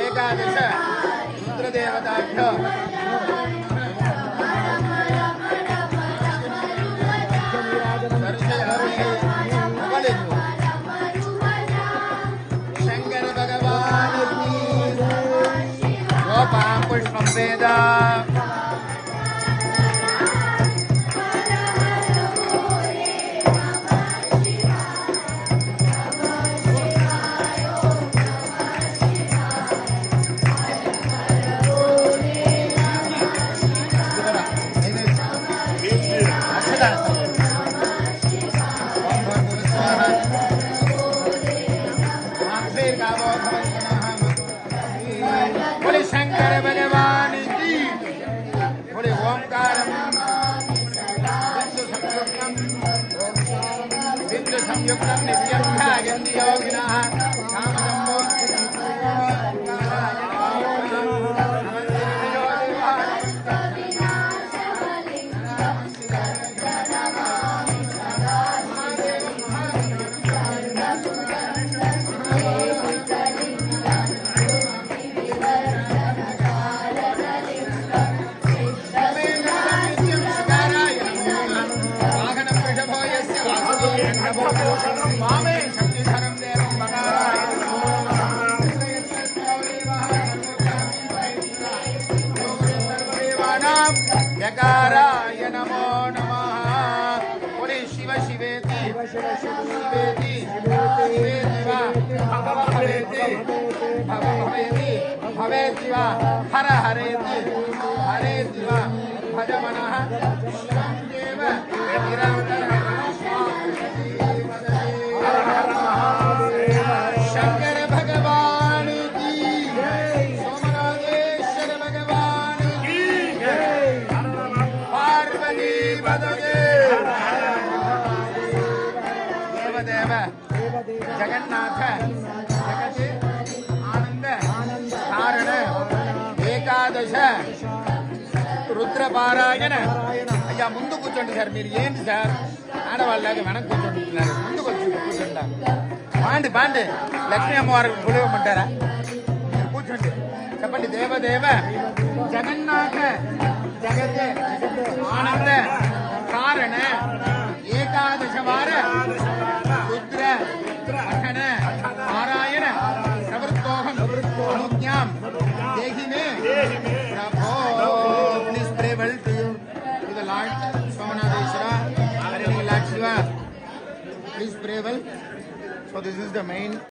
एकादश रुद्रदेवताभ्यो शंकर भगवान गोपां पुष्पं वेद बोले शंकर भगवान की बोले ओंकार बिंदु संयुक्तम नित्ययोगिनः मामे शक्तिधरं देवं बकाराय देवानां यकाराय नमो नमः। बोले शिव शिवेति शिवेति शिवेति वा भवेति भवेति भवेति वा हर हरेति हरेति वा भजमनः देव निरन्तरः शंकर भगवान की सोमनाथेश्वर भगवान की पार्वती पदगे देवदेव जगन्नाथ जगति आनंद कारण एकादश రుద్రపారాయణ అయ్యా ముందు కూర్చోండి సార్. మీరు ఏంటి సార్ ఆడవాళ్ళకి వెనక్కి కూర్చోంటున్నారు, ముందుకు వచ్చి కూర్చుంటా. బాండి బాండి లక్ష్మీ అమ్మవారికి పులివమంటారా? కూర్చోండి, చెప్పండి. దేవదేవ జగన్నాథ జగత్ ఆనంద కారణ ఏకాదశ వార రుద్ర పఠన పారాయణ ప్రవృత్తోహం అనుజ్ఞాం దేహి మే ప్రభో. Please pray well to the Lord Somanadeshwara, Harini Lord Shiva. Please pray well. So this is the main